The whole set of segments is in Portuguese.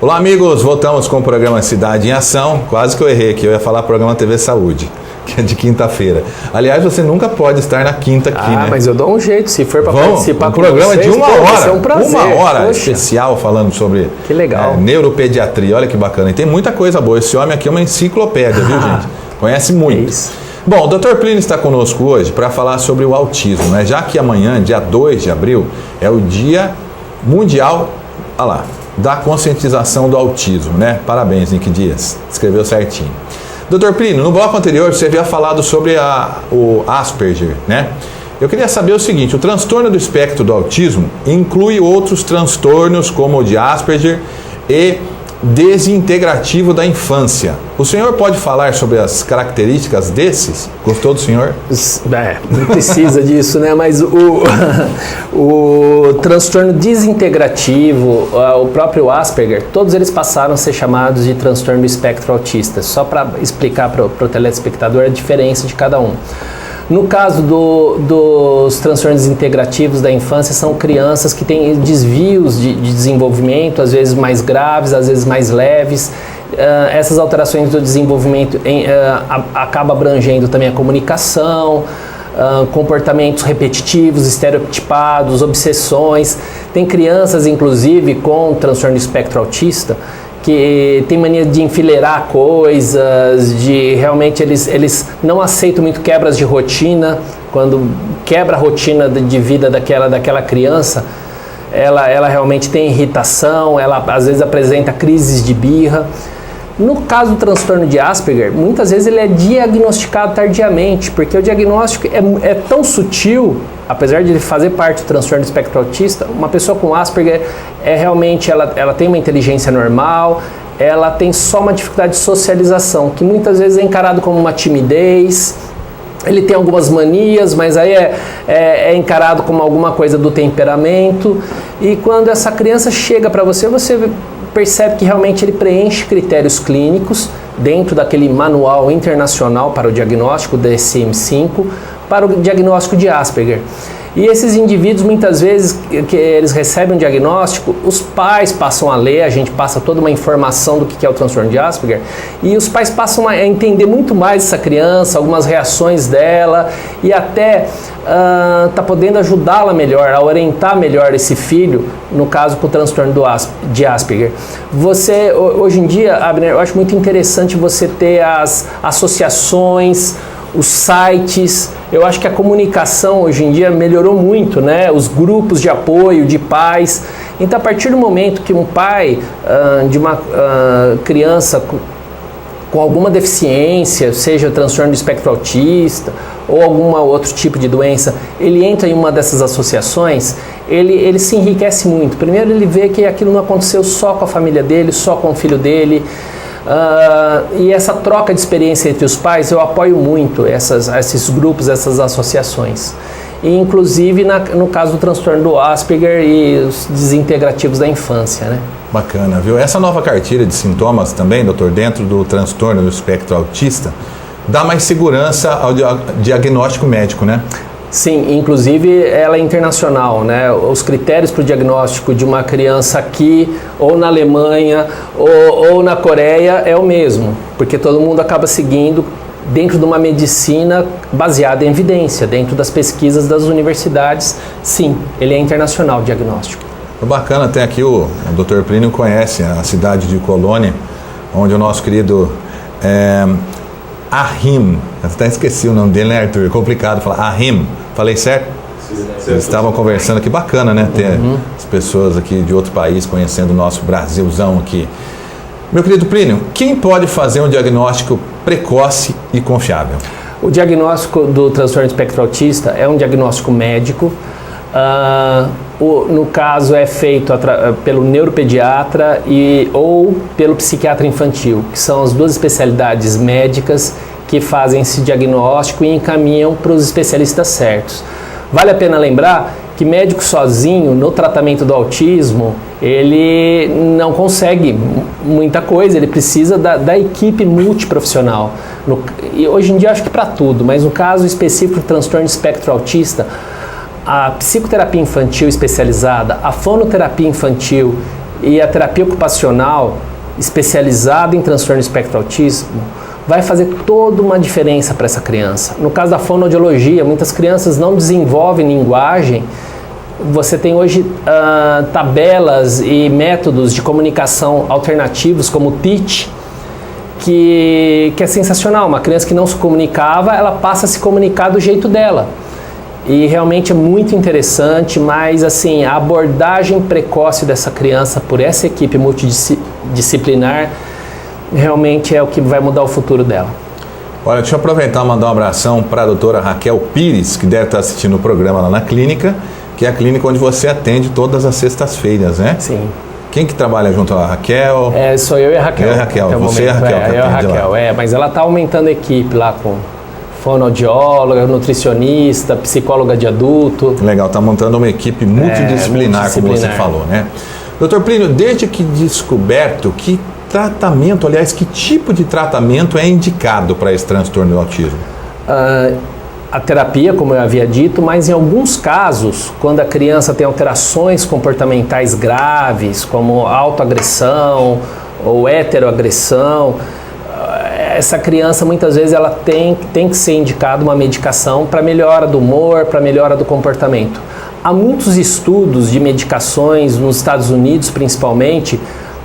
Olá, amigos, voltamos com o programa Cidade em Ação. Quase que eu errei aqui, eu ia falar programa TV Saúde, que é de quinta-feira. Aliás, você nunca pode estar na quinta aqui, né? Mas eu dou um jeito, se for para participar um programa vocês, de uma hora, vai ser um prazer. uma hora Poxa, especial falando sobre que legal. Neuropediatria. Olha que bacana, e tem muita coisa boa. Esse homem aqui é uma enciclopédia, viu, gente? Conhece muito. É isso. Bom, o Dr. Plínio está conosco hoje para falar sobre o autismo, né? Já que amanhã, dia 2 de abril, é o Dia Mundial, olha lá, da conscientização do autismo, né? Parabéns, Nick Dias, escreveu certinho. Dr. Plínio, no bloco anterior você havia falado sobre o Asperger, né? Eu queria saber o seguinte, o transtorno do espectro do autismo inclui outros transtornos como o de Asperger e desintegrativo da infância. O senhor pode falar sobre as características desses? Gostou do senhor? Não precisa disso, né? Mas o transtorno desintegrativo, o próprio Asperger, todos eles passaram a ser chamados de transtorno do espectro autista. Só para explicar para o telespectador a diferença de cada um. No caso dos transtornos integrativos da infância, são crianças que têm desvios de desenvolvimento, às vezes mais graves, às vezes mais leves. Essas alterações do desenvolvimento acabam abrangendo também a comunicação, comportamentos repetitivos, estereotipados, obsessões. Tem crianças, inclusive, com transtorno do espectro autista, que tem mania de enfileirar coisas, de realmente eles não aceitam muito quebras de rotina. Quando quebra a rotina de vida daquela criança, ela realmente tem irritação, ela às vezes apresenta crises de birra. No caso do transtorno de Asperger, muitas vezes ele é diagnosticado tardiamente, porque o diagnóstico é tão sutil, apesar de ele fazer parte do transtorno do espectro autista. Uma pessoa com Asperger realmente ela tem uma inteligência normal, ela tem só uma dificuldade de socialização, que muitas vezes é encarado como uma timidez. Ele tem algumas manias, mas aí é encarado como alguma coisa do temperamento. E quando essa criança chega para você percebe que realmente ele preenche critérios clínicos dentro daquele manual internacional para o diagnóstico DSM-5 para o diagnóstico de Asperger. E esses indivíduos, muitas vezes, que eles recebem um diagnóstico, os pais passam a ler, a gente passa toda uma informação do que é o transtorno de Asperger, e os pais passam a entender muito mais essa criança, algumas reações dela, e até tá podendo ajudá-la melhor, a orientar melhor esse filho, no caso com o transtorno de Asperger. Hoje em dia, Abner, eu acho muito interessante você ter as associações, os sites. Eu acho que a comunicação hoje em dia melhorou muito, né? Os grupos de apoio de pais. Então, a partir do momento que um pai de uma criança com alguma deficiência, seja transtorno do espectro autista ou algum outro tipo de doença, ele entra em uma dessas associações, ele se enriquece muito. Primeiro, ele vê que aquilo não aconteceu só com a família dele, só com o filho dele. E essa troca de experiência entre os pais, eu apoio muito esses grupos, essas associações. E, inclusive no caso do transtorno do Asperger e os desintegrativos da infância, né? Bacana, viu? Essa nova cartilha de sintomas também, doutor, dentro do transtorno do espectro autista, dá mais segurança ao diagnóstico médico, né? Sim, inclusive ela é internacional, né? Os critérios para o diagnóstico de uma criança aqui, ou na Alemanha, ou na Coreia é o mesmo, porque todo mundo acaba seguindo dentro de uma medicina baseada em evidência, dentro das pesquisas das universidades. Sim, ele é internacional o diagnóstico. Bacana, tem aqui o Dr. Plínio conhece a cidade de Colônia, onde o nosso querido Ahim, eu até esqueci o nome dele, né, Arthur? É complicado falar Ahim. Falei certo? Eles estavam conversando aqui, bacana, né? Ter as pessoas aqui de outro país conhecendo o nosso Brasilzão aqui. Meu querido Plínio, quem pode fazer um diagnóstico precoce e confiável? O diagnóstico do transtorno de espectro autista é um diagnóstico médico. No caso, é feito pelo neuropediatra ou pelo psiquiatra infantil, que são as duas especialidades médicas que fazem esse diagnóstico e encaminham para os especialistas certos. Vale a pena lembrar que médico sozinho, no tratamento do autismo, ele não consegue muita coisa, ele precisa da equipe multiprofissional. E hoje em dia, acho que para tudo, mas no caso específico do transtorno de espectro autista, a psicoterapia infantil especializada, a fonoterapia infantil E a terapia ocupacional, especializada em transtorno espectro autismo, vai fazer toda uma diferença para essa criança. No caso da fonoaudiologia, muitas crianças não desenvolvem linguagem. Você tem hoje tabelas e métodos de comunicação alternativos, como o Teach, que é sensacional. Uma criança que não se comunicava, ela passa a se comunicar do jeito dela. E realmente é muito interessante, mas assim, a abordagem precoce dessa criança por essa equipe multidisciplinar realmente é o que vai mudar o futuro dela. Olha, deixa eu aproveitar e mandar um abração para a doutora Raquel Pires, que deve estar assistindo o programa lá na clínica, que é a clínica onde você atende todas as sextas-feiras, né? Sim. Quem que trabalha junto a Raquel? Sou eu e a Raquel. Eu e a Raquel. Você e a Raquel que eu e a atende Raquel, lá. mas ela está aumentando a equipe lá com fonoaudióloga, nutricionista, psicóloga de adulto. Legal, está montando uma equipe multidisciplinar, como você falou, né? Doutor Plínio, desde que descoberto, que tratamento, aliás, que tipo de tratamento é indicado para esse transtorno do autismo? A terapia, como eu havia dito, mas em alguns casos, quando a criança tem alterações comportamentais graves, como autoagressão ou heteroagressão, essa criança muitas vezes ela tem que ser indicada uma medicação para melhora do humor, para melhora do comportamento. Há muitos estudos de medicações nos Estados Unidos, principalmente,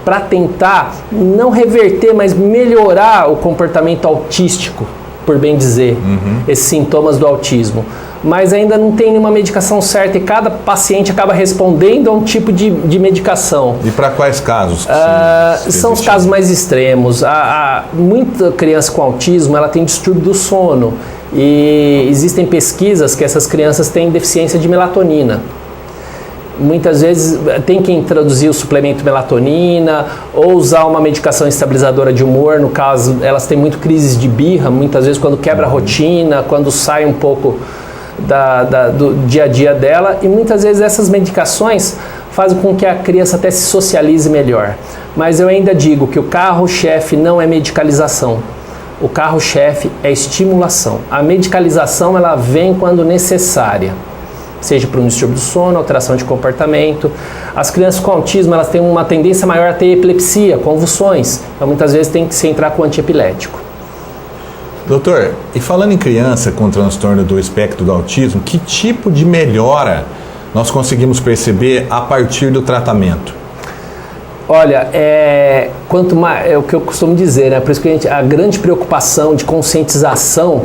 para tentar não reverter, mas melhorar o comportamento autístico, por bem dizer, esses sintomas do autismo. Mas ainda não tem nenhuma medicação certa e cada paciente acaba respondendo a um tipo de medicação. E para quais casos? São os casos mais extremos. Muita criança com autismo ela tem distúrbio do sono e existem pesquisas que essas crianças têm deficiência de melatonina. Muitas vezes tem que introduzir o suplemento melatonina ou usar uma medicação estabilizadora de humor. No caso, elas têm muito crises de birra, muitas vezes quando quebra a rotina, quando sai um pouco do dia a dia dela. E muitas vezes essas medicações fazem com que a criança até se socialize melhor. Mas eu ainda digo que o carro-chefe não é medicalização. O carro-chefe é estimulação. A medicalização ela vem quando necessária, seja para um distúrbio do sono, alteração de comportamento. As crianças com autismo elas têm uma tendência maior a ter epilepsia, convulsões. Então muitas vezes tem que se entrar com antiepilético. Doutor, e falando em criança com transtorno do espectro do autismo, que tipo de melhora nós conseguimos perceber a partir do tratamento? Olha, quanto mais, é o que eu costumo dizer, né? Por isso que a grande preocupação de conscientização,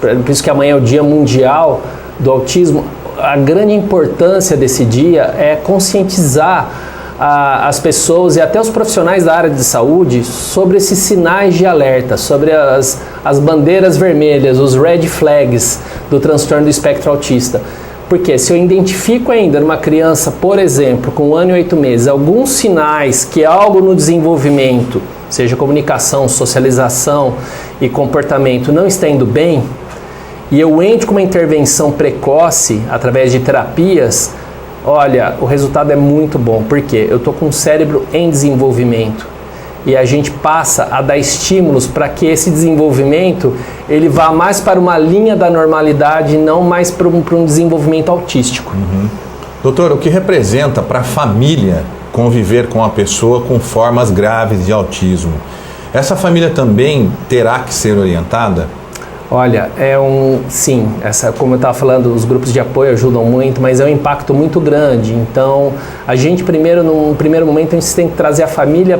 por isso que amanhã é o Dia Mundial do Autismo, a grande importância desse dia é conscientizar as pessoas e até os profissionais da área de saúde sobre esses sinais de alerta, sobre as bandeiras vermelhas, os red flags do transtorno do espectro autista. Porque se eu identifico ainda numa criança, por exemplo, com 1 ano e 8 meses, alguns sinais que algo no desenvolvimento, seja comunicação, socialização e comportamento, não está indo bem, e eu entro com uma intervenção precoce através de terapias, olha, o resultado é muito bom. Por quê? Eu estou com um cérebro em desenvolvimento e a gente passa a dar estímulos para que esse desenvolvimento ele vá mais para uma linha da normalidade e não mais para um desenvolvimento autístico. Doutor, o que representa para a família conviver com a pessoa com formas graves de autismo? Essa família também terá que ser orientada? Olha, sim, como eu estava falando, os grupos de apoio ajudam muito, mas é um impacto muito grande. Então, a gente num primeiro momento, a gente tem que trazer a família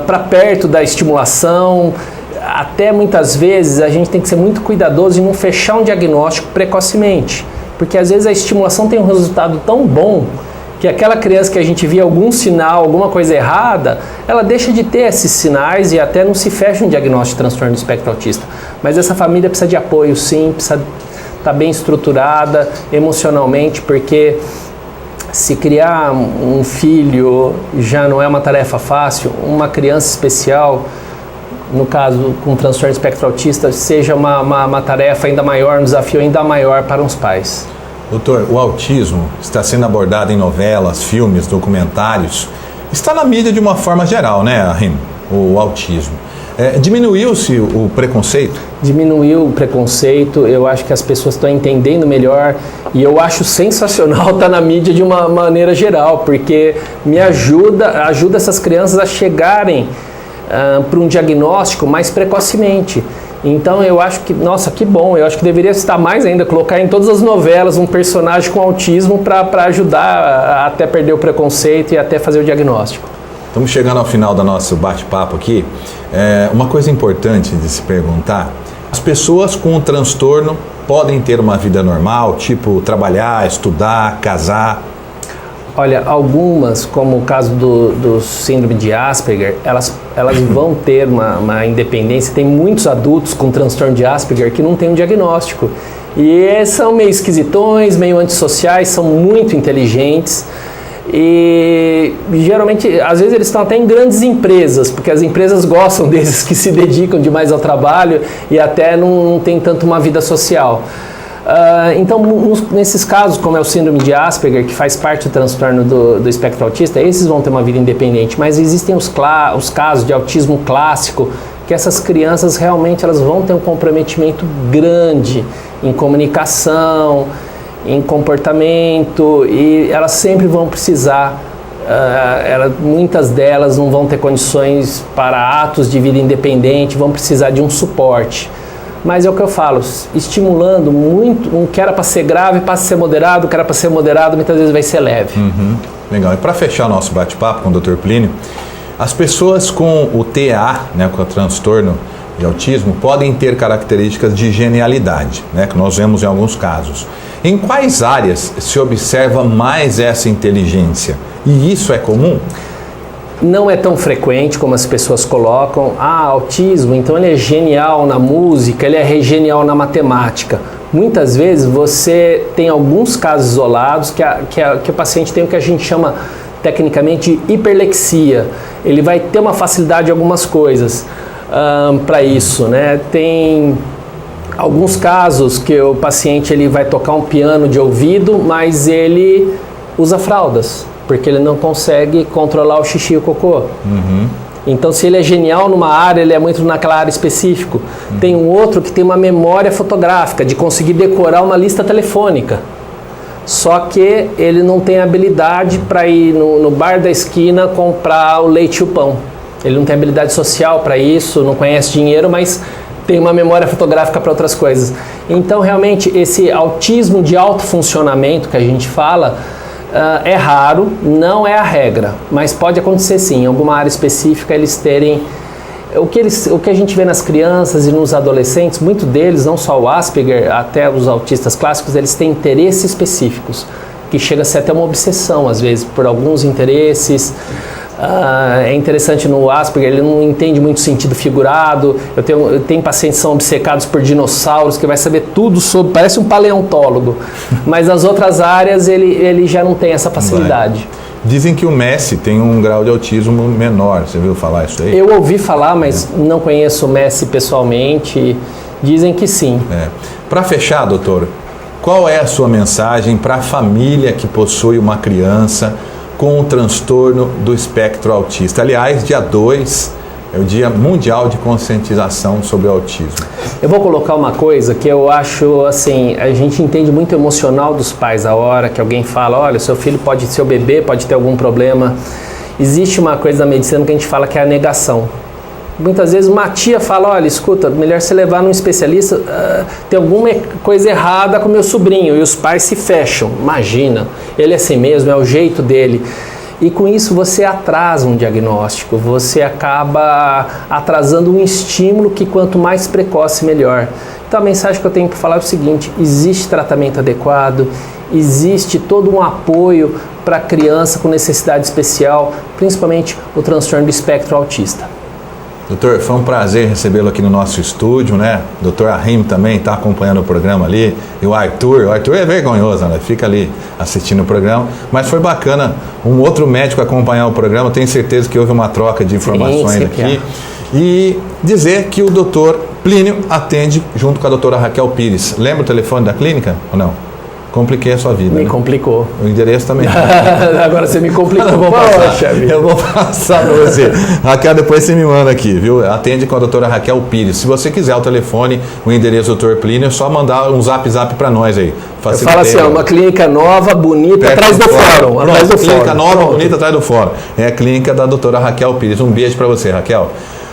para perto da estimulação. Até muitas vezes a gente tem que ser muito cuidadoso em não fechar um diagnóstico precocemente, porque às vezes a estimulação tem um resultado tão bom que aquela criança que a gente via algum sinal, alguma coisa errada, ela deixa de ter esses sinais e até não se fecha um diagnóstico de transtorno do espectro autista. Mas essa família precisa de apoio, sim, precisa estar bem estruturada emocionalmente, porque se criar um filho já não é uma tarefa fácil. Uma criança especial, no caso com transtorno do espectro autista, seja uma tarefa ainda maior, um desafio ainda maior para os pais. Doutor, o autismo está sendo abordado em novelas, filmes, documentários. Está na mídia de uma forma geral, né, Rim? O autismo. Diminuiu-se o preconceito? Diminuiu o preconceito, eu acho que as pessoas estão entendendo melhor e eu acho sensacional estar na mídia de uma maneira geral, porque me ajuda essas crianças a chegarem para um diagnóstico mais precocemente. Então eu acho que, nossa, que bom, eu acho que deveria estar mais ainda, colocar em todas as novelas um personagem com autismo para ajudar a até perder o preconceito e até fazer o diagnóstico. Estamos chegando ao final do nosso bate-papo aqui. Uma coisa importante de se perguntar, as pessoas com o transtorno podem ter uma vida normal, tipo trabalhar, estudar, casar? Olha, algumas, como o caso do síndrome de Asperger, elas vão ter uma independência. Tem muitos adultos com transtorno de Asperger que não têm um diagnóstico. E são meio esquisitões, meio antissociais, são muito inteligentes. E geralmente, às vezes eles estão até em grandes empresas, porque as empresas gostam desses que se dedicam demais ao trabalho e até não tem tanto uma vida social. Então, nesses casos, como é o síndrome de Asperger, que faz parte do transtorno do espectro autista, esses vão ter uma vida independente, mas existem os casos de autismo clássico, que essas crianças realmente elas vão ter um comprometimento grande em comunicação, em comportamento, e elas sempre vão precisar, muitas delas não vão ter condições para atos de vida independente, vão precisar de um suporte. Mas é o que eu falo, estimulando muito, o que era para ser grave passa a ser moderado, o que era para ser moderado muitas vezes vai ser leve. Legal. E para fechar o nosso bate-papo com o Dr. Plínio, as pessoas com o TEA, né, com o transtorno de autismo, podem ter características de genialidade, né, que nós vemos em alguns casos. Em quais áreas se observa mais essa inteligência? E isso é comum? Não é tão frequente como as pessoas colocam. Autismo, então ele é genial na música, ele é genial na matemática. Muitas vezes você tem alguns casos isolados que o paciente tem o que a gente chama tecnicamente de hiperlexia. Ele vai ter uma facilidade em algumas coisas para isso, né? Tem alguns casos que o paciente ele vai tocar um piano de ouvido, mas ele usa fraldas, porque ele não consegue controlar o xixi e o cocô. Então, se ele é genial numa área, ele é muito naquela área específica. Tem um outro que tem uma memória fotográfica, de conseguir decorar uma lista telefônica. Só que ele não tem habilidade para ir no bar da esquina comprar o leite e o pão. Ele não tem habilidade social para isso, não conhece dinheiro, mas tem uma memória fotográfica para outras coisas. Então, realmente, esse autismo de alto funcionamento que a gente fala, é raro, não é a regra, mas pode acontecer sim, em alguma área específica eles terem... O que a gente vê nas crianças e nos adolescentes, muito deles, não só o Asperger, até os autistas clássicos, eles têm interesses específicos, que chega a ser até uma obsessão, às vezes, por alguns interesses. É interessante no Asperger, ele não entende muito sentido figurado. Eu tenho pacientes que são obcecados por dinossauros, que vai saber tudo sobre, parece um paleontólogo, mas nas outras áreas ele já não tem essa facilidade. Dizem que o Messi tem um grau de autismo menor, você viu falar isso aí? Eu ouvi falar, mas não conheço o Messi pessoalmente, dizem que sim. Para fechar, doutor, qual é a sua mensagem para a família que possui uma criança com o transtorno do espectro autista? Aliás, dia 2 é o Dia Mundial de Conscientização sobre o Autismo. Eu vou colocar uma coisa que eu acho assim, a gente entende muito o emocional dos pais a hora que alguém fala, olha, seu filho pode ser o bebê, pode ter algum problema. Existe uma coisa na medicina que a gente fala que é a negação. Muitas vezes uma tia fala, olha, escuta, melhor você levar num especialista, tem alguma coisa errada com meu sobrinho, e os pais se fecham. Imagina, ele é assim mesmo, é o jeito dele. E com isso você atrasa um diagnóstico, você acaba atrasando um estímulo que quanto mais precoce, melhor. Então a mensagem que eu tenho para falar é o seguinte, existe tratamento adequado, existe todo um apoio para a criança com necessidade especial, principalmente o transtorno do espectro autista. Doutor, foi um prazer recebê-lo aqui no nosso estúdio, né? Doutor Arrim também está acompanhando o programa ali. E o Arthur é vergonhoso, né? Fica ali assistindo o programa. Mas foi bacana um outro médico acompanhar o programa. Tenho certeza que houve uma troca de informações aqui. E dizer que o doutor Plínio atende junto com a doutora Raquel Pires. Lembra o telefone da clínica ou não? Compliquei a sua vida. Me complicou. O endereço também. Agora você me complicou. Eu vou passar para você. Raquel, depois você me manda aqui, viu? Atende com a doutora Raquel Pires. Se você quiser o telefone, o endereço do Dr. Plínio, é só mandar um zap para nós aí. Eu falo assim, uma clínica nova, bonita, atrás do fórum. Atrás do clínica fórum. nova, bonita, atrás do fórum. É a clínica da doutora Raquel Pires. Um beijo para você, Raquel.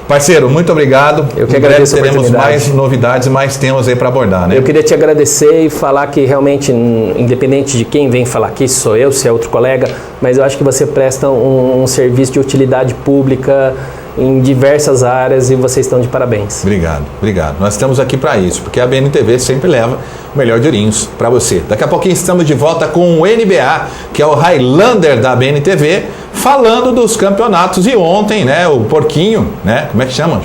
Parceiro, muito obrigado. Eu que agradeço a teremos oportunidade. mais novidades e mais temas aí para abordar, né? Eu queria te agradecer e falar que realmente, independente de quem vem falar aqui, se sou eu, se é outro colega, mas eu acho que você presta um serviço de utilidade pública em diversas áreas e vocês estão de parabéns. Obrigado, obrigado. Nós estamos aqui para isso, porque a BNTV sempre leva o melhor de Ourinhos para você. Daqui a pouquinho estamos de volta com o NBA, que é o Highlander da BNTV, falando dos campeonatos. E ontem, né, o porquinho, né, como é que chama?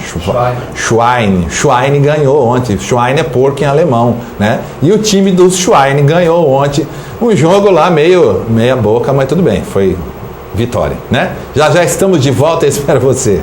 Schwein ganhou ontem. Schwein é porco em alemão, né? E o time do Schwein ganhou ontem. Um jogo lá meia boca, mas tudo bem, foi vitória, né? Já estamos de volta e espero você.